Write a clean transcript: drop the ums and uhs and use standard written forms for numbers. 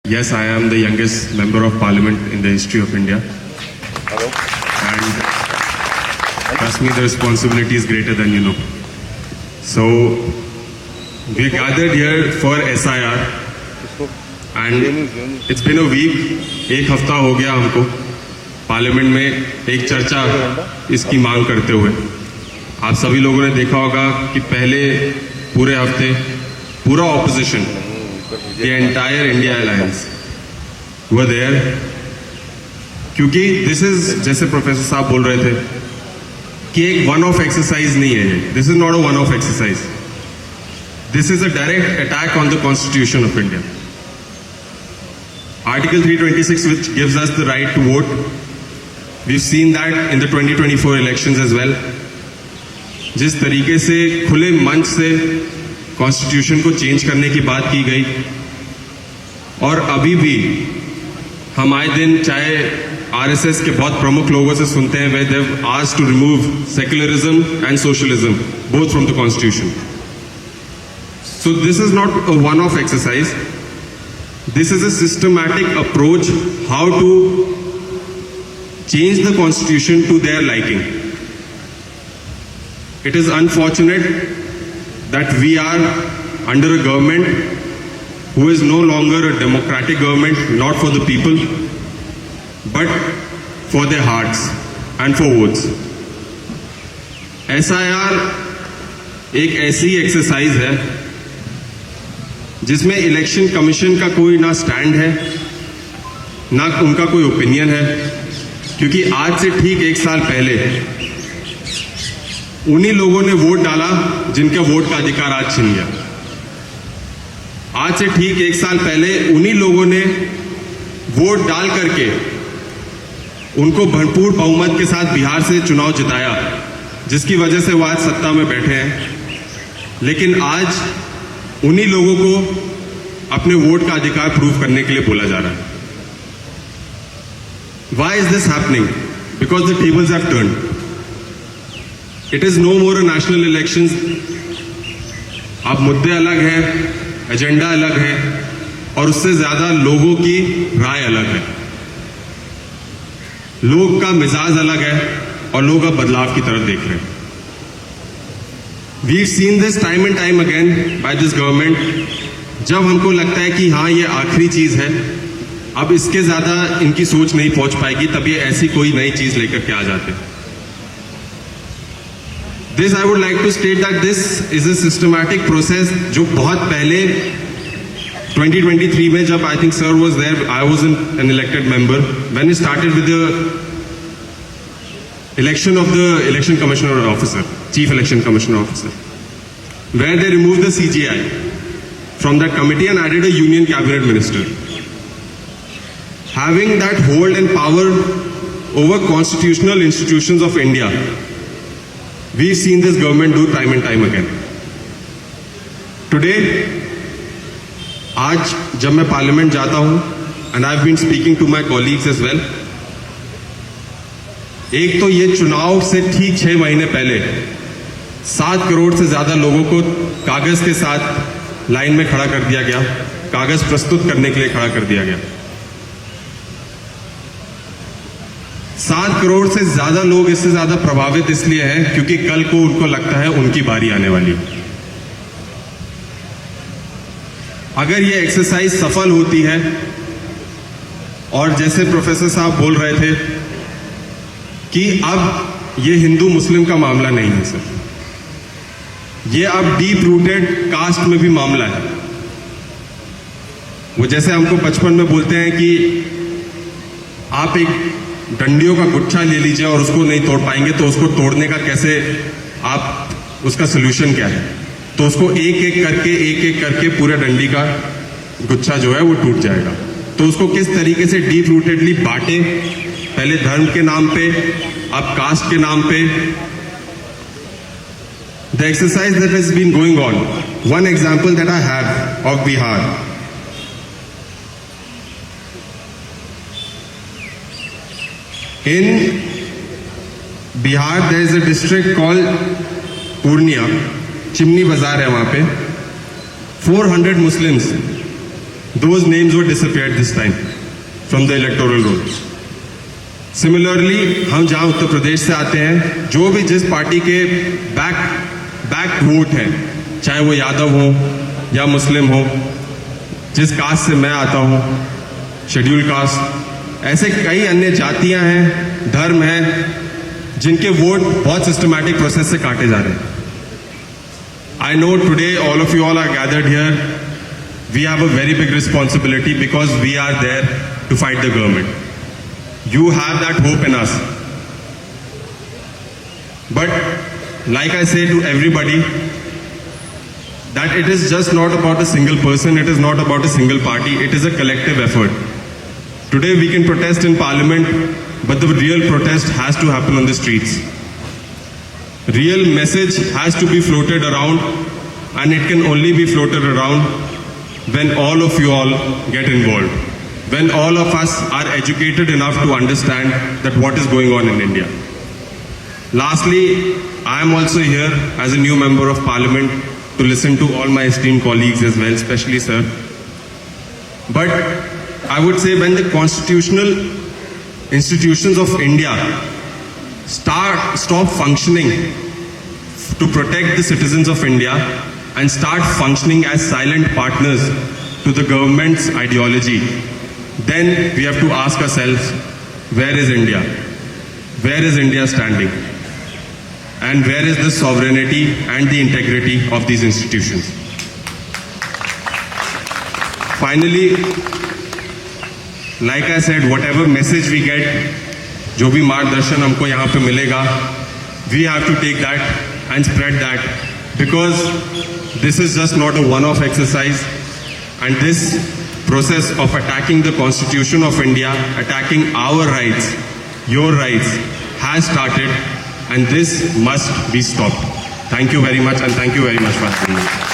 Yes, I am the youngest member of parliament in the history of India. And trust me, the responsibility is greater than you know. So, we gathered here for SIR and it's been a week, एक हफ्ता हो गया हमको parliament में एक चर्चा इसकी मांग करते हुए। आप सभी लोगों ने देखा होगा कि पहले पूरे हफ्ते पूरा opposition, the entire India Alliance were there, क्योंकि this is, जैसे प्रोफेसर साहब बोल रहे थे कि एक वन ऑफ एक्सरसाइज नहीं है ये, this is not a one off exercise, this is a direct attack on the Constitution of India. Article 326, which gives us the right to vote, we've seen that in the 2024 elections as well. जिस तरीके से खुले मंच से constitution को change करने की बात की गई, और अभी भी हम आए दिन चाहे आरएसएस के बहुत प्रमुख लोगों से सुनते हैं where they've asked to remove secularism and socialism both from the constitution. So this is not a one-off exercise. This is a systematic approach how to change the constitution to their liking. It is unfortunate that we are under a government who is no longer a democratic government, not for the people, but for their hearts and for votes. SIR एक ऐसी exercise है जिसमें election commission का कोई ना stand है, ना उनका कोई ओपिनियन है, क्योंकि आज से ठीक एक साल पहले उन्हीं लोगों ने वोट डाला जिनका वोट का अधिकार आज छिन गया। आज से ठीक एक साल पहले उन्हीं लोगों ने वोट डाल करके उनको भरपूर बहुमत के साथ बिहार से चुनाव जिताया, जिसकी वजह से वो आज सत्ता में बैठे हैं। लेकिन आज उन्हीं लोगों को अपने वोट का अधिकार प्रूव करने के लिए बोला जा रहा है। Why is this happening? Because the tables have turned. It is no more a national elections. अब मुद्दे अलग हैं, एजेंडा अलग है, और उससे ज्यादा लोगों की राय अलग है, लोग का मिजाज अलग है, और लोग अब बदलाव की तरफ देख रहे हैं। We've seen this time and time again by this government. जब हमको लगता है कि हाँ ये आखिरी चीज है, अब इसके ज्यादा इनकी सोच नहीं पहुंच पाएगी, तब ये ऐसी कोई नई चीज लेकर के आ जाते हैं। This I would like to state that this is a systematic process जो बहुत पहले 2023 में, जब I think sir was there, I was an elected member when it started with the election of the election commissioner officer, chief election commissioner officer, where they removed the CGI from that committee and added a union cabinet minister. Having that hold and power over constitutional institutions of India, we've seen this government do time and time again. Today, आज जब मैं parliament जाता हूं, and I've been speaking to my colleagues as well, एक तो ये चुनाव से ठीक 6 महीने पहले 7 करोड़ से ज्यादा लोगों को कागज के साथ लाइन में खड़ा कर दिया गया, कागज प्रस्तुत करने के लिए खड़ा कर दिया गया। 7 करोड़ से ज्यादा लोग इससे ज्यादा प्रभावित इसलिए हैं क्योंकि कल को उनको लगता है उनकी बारी आने वाली। अगर ये एक्सरसाइज सफल होती है, और जैसे प्रोफेसर साहब बोल रहे थे कि अब ये हिंदू मुस्लिम का मामला नहीं है सर, ये अब डीप रूटेड कास्ट में भी मामला है। वो जैसे हमको बचपन में बोलते हैं कि आप एक डंडियों का गुच्छा ले लीजिए और उसको नहीं तोड़ पाएंगे, तो उसको तोड़ने का कैसे, आप उसका सोल्यूशन क्या है, तो उसको एक एक करके पूरे डंडी का गुच्छा जो है वो टूट जाएगा। तो उसको किस तरीके से डीप रूटेडली बांटे, पहले धर्म के नाम पे, अब कास्ट के नाम पे। The exercise that has been going on, one example that I have of Bihar, in Bihar there is a district called Purnia, chimney बाजार है वहां पे, 400 Muslims those names were disappeared this time from the electoral roll. Similarly, हम जहाँ उत्तर प्रदेश से आते हैं, जो भी जिस पार्टी के बैक वोट है, चाहे वो यादव हो या मुस्लिम हो, जिस कास्ट से मैं आता हूँ, शेड्यूल कास्ट, ऐसे कई अन्य जातियां हैं, धर्म हैं, जिनके वोट बहुत सिस्टमैटिक प्रोसेस से काटे जा रहे हैं. I know today all of you all are gathered here. We have a very big responsibility because we are there to fight the government. You have that hope in us. But like I say to everybody, that it is just not about a single person, it is not about a single party, it is a collective effort. Today we can protest in parliament, but the real protest has to happen on the streets. Real message has to be floated around, and it can only be floated around when all of you all get involved. When all of us are educated enough to understand that what is going on in India. Lastly, I am also here as a new member of parliament to listen to all my esteemed colleagues as well, especially sir. But I would say when the constitutional institutions of India stop functioning to protect the citizens of India and start functioning as silent partners to the government's ideology, then we have to ask ourselves, where is India? Where is India standing? And where is the sovereignty and the integrity of these institutions? Finally, like I said, whatever message we get, जो भी मार्गदर्शन हमको यहाँ पे मिलेगा, we have to take that and spread that, because this is just not a one-off exercise, and this process of attacking the Constitution of India, attacking our rights, your rights, has started, and this must be stopped. Thank you very much, and thank you very much for having me.